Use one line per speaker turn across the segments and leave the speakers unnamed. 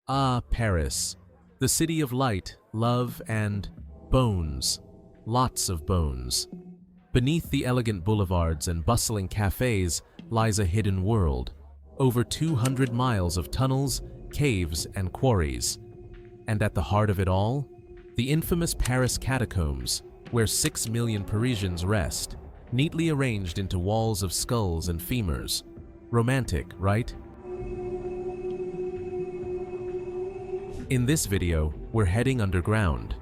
Ah, Paris, the city of light, love, and bones. Lots of bones. Beneath the elegant boulevards and bustling cafes lies a hidden world. Over 200 miles of tunnels, caves, and quarries. And at the heart of it all, the infamous Paris Catacombs, where 6 million Parisians rest, neatly arranged into walls of skulls and femurs. Romantic, right? In this video, we're heading underground.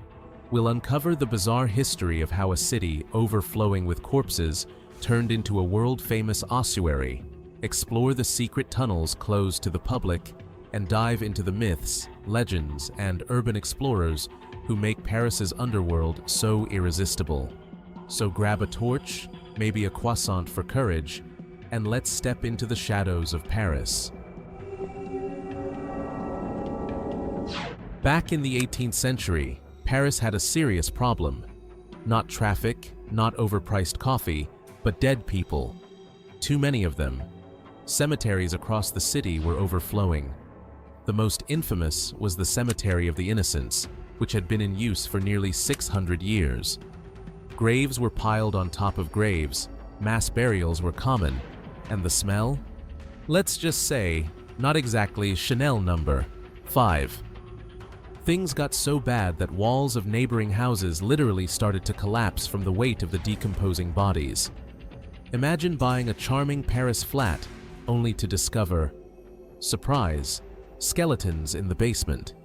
We'll uncover the bizarre history of how a city overflowing with corpses turned into a world-famous ossuary, explore the secret tunnels closed to the public, and dive into the myths, legends, and urban explorers who make Paris's underworld so irresistible. So grab a torch, maybe a croissant for courage, and let's step into the shadows of Paris. Back in the 18th century, Paris had a serious problem. Not traffic, not overpriced coffee, but dead people. Too many of them. Cemeteries across the city were overflowing. The most infamous was the Cemetery of the Innocents, which had been in use for nearly 600 years. Graves were piled on top of graves, mass burials were common, and the smell? Let's just say, not exactly Chanel number 5. Things got so bad that walls of neighboring houses literally started to collapse from the weight of the decomposing bodies. Imagine buying a charming Paris flat, only to discover, surprise, skeletons in the basement.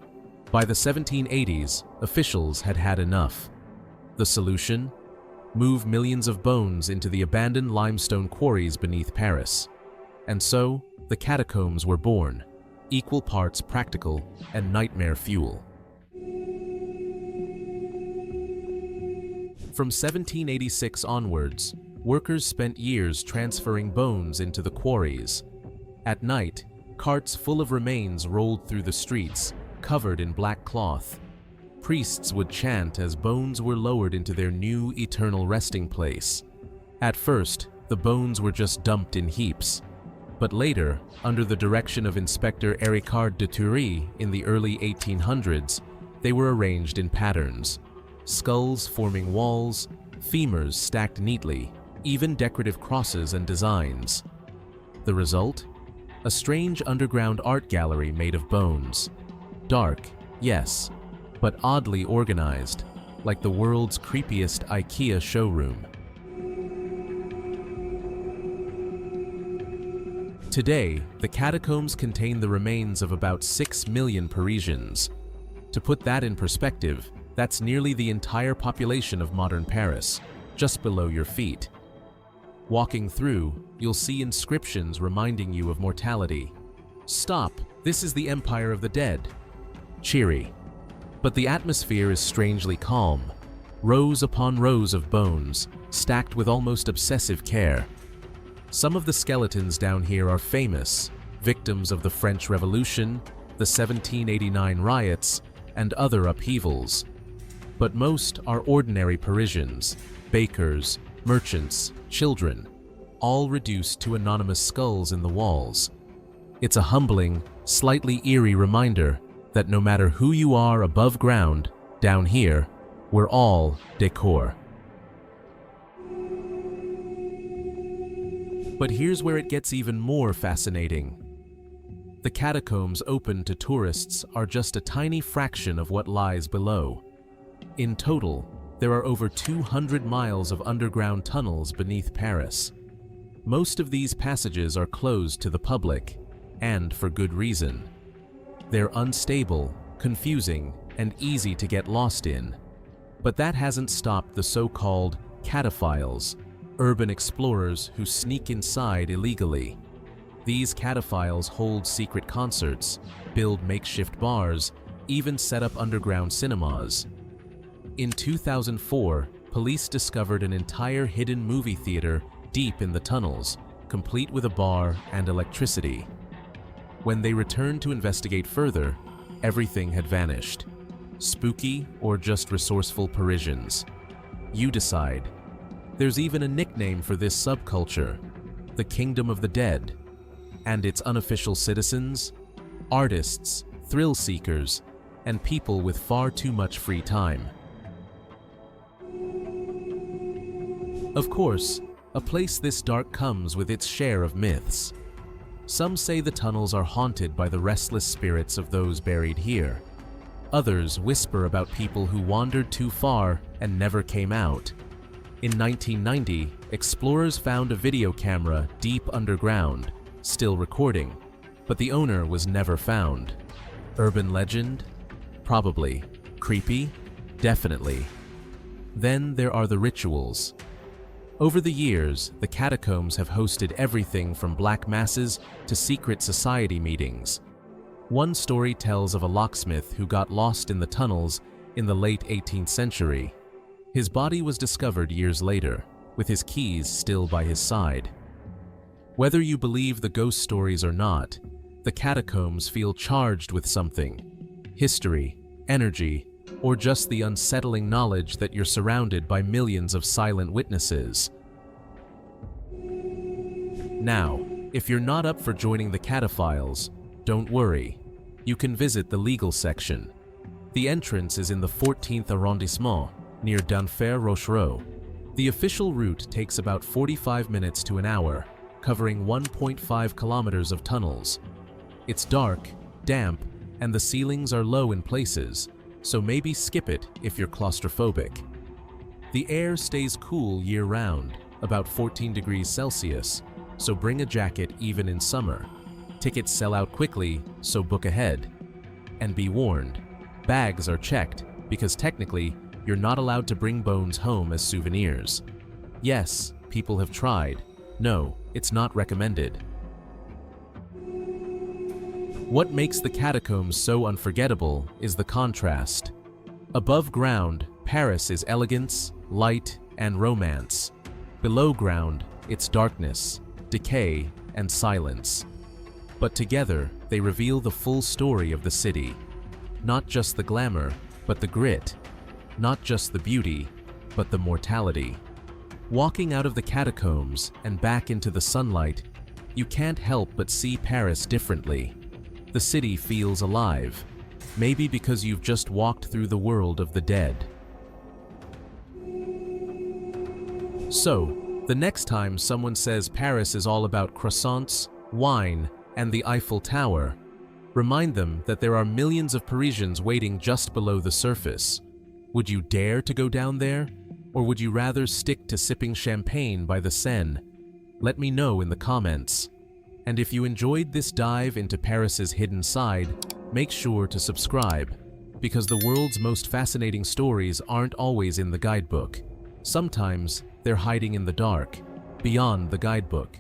By the 1780s, officials had had enough. The solution? Move millions of bones into the abandoned limestone quarries beneath Paris. And so, the catacombs were born, equal parts practical and nightmare fuel. From 1786 onwards, workers spent years transferring bones into the quarries. At night, carts full of remains rolled through the streets, covered in black cloth. Priests would chant as bones were lowered into their new eternal resting place. At first, the bones were just dumped in heaps. But later, under the direction of Inspector Éricard de Thury in the early 1800s, they were arranged in patterns. Skulls forming walls, femurs stacked neatly, even decorative crosses and designs. The result? A strange underground art gallery made of bones. Dark, yes, but oddly organized, like the world's creepiest IKEA showroom. Today, the catacombs contain the remains of about 6 million Parisians. To put that in perspective, that's nearly the entire population of modern Paris, just below your feet. Walking through, you'll see inscriptions reminding you of mortality. Stop, this is the Empire of the Dead. Cheery. But the atmosphere is strangely calm. Rows upon rows of bones, stacked with almost obsessive care. Some of the skeletons down here are famous, victims of the French Revolution, the 1789 riots, and other upheavals. But most are ordinary Parisians, bakers, merchants, children, all reduced to anonymous skulls in the walls. It's a humbling, slightly eerie reminder that no matter who you are above ground, down here, we're all decor. But here's where it gets even more fascinating. The catacombs open to tourists are just a tiny fraction of what lies below. In total, there are over 200 miles of underground tunnels beneath Paris. Most of these passages are closed to the public, and for good reason. They're unstable, confusing, and easy to get lost in. But that hasn't stopped the so-called cataphiles, urban explorers who sneak inside illegally. These cataphiles hold secret concerts, build makeshift bars, even set up underground cinemas. In 2004, police discovered an entire hidden movie theater deep in the tunnels, complete with a bar and electricity. When they returned to investigate further, everything had vanished. Spooky or just resourceful Parisians? You decide. There's even a nickname for this subculture, the Kingdom of the Dead. And its unofficial citizens? Artists, thrill seekers, and people with far too much free time. Of course, a place this dark comes with its share of myths. Some say the tunnels are haunted by the restless spirits of those buried here. Others whisper about people who wandered too far and never came out. In 1990, explorers found a video camera deep underground, still recording, but the owner was never found. Urban legend? Probably. Creepy? Definitely. Then there are the rituals. Over the years, the catacombs have hosted everything from black masses to secret society meetings. One story tells of a locksmith who got lost in the tunnels in the late 18th century. His body was discovered years later, with his keys still by his side. Whether you believe the ghost stories or not, the catacombs feel charged with something: history, energy, or just the unsettling knowledge that you're surrounded by millions of silent witnesses. Now, if you're not up for joining the cataphiles, don't worry. You can visit the legal section. The entrance is in the 14th arrondissement, near Denfert-Rochereau. The official route takes about 45 minutes to an hour, covering 1.5 kilometers of tunnels. It's dark, damp, and the ceilings are low in places, so maybe skip it if you're claustrophobic. The air stays cool year-round, about 14 degrees Celsius, so bring a jacket even in summer. Tickets sell out quickly, so book ahead. And be warned, bags are checked because technically you're not allowed to bring bones home as souvenirs. Yes, people have tried. No, it's not recommended. What makes the catacombs so unforgettable is the contrast. Above ground, Paris is elegance, light, and romance. Below ground, it's darkness, decay, and silence. But together, they reveal the full story of the city. Not just the glamour, but the grit. Not just the beauty, but the mortality. Walking out of the catacombs and back into the sunlight, you can't help but see Paris differently. The city feels alive, maybe because you've just walked through the world of the dead. So, the next time someone says Paris is all about croissants, wine, and the Eiffel Tower, remind them that there are millions of Parisians waiting just below the surface. Would you dare to go down there? Or would you rather stick to sipping champagne by the Seine? Let me know in the comments. And if you enjoyed this dive into Paris's hidden side, make sure to subscribe, because the world's most fascinating stories aren't always in the guidebook. Sometimes they're hiding in the dark, beyond the guidebook.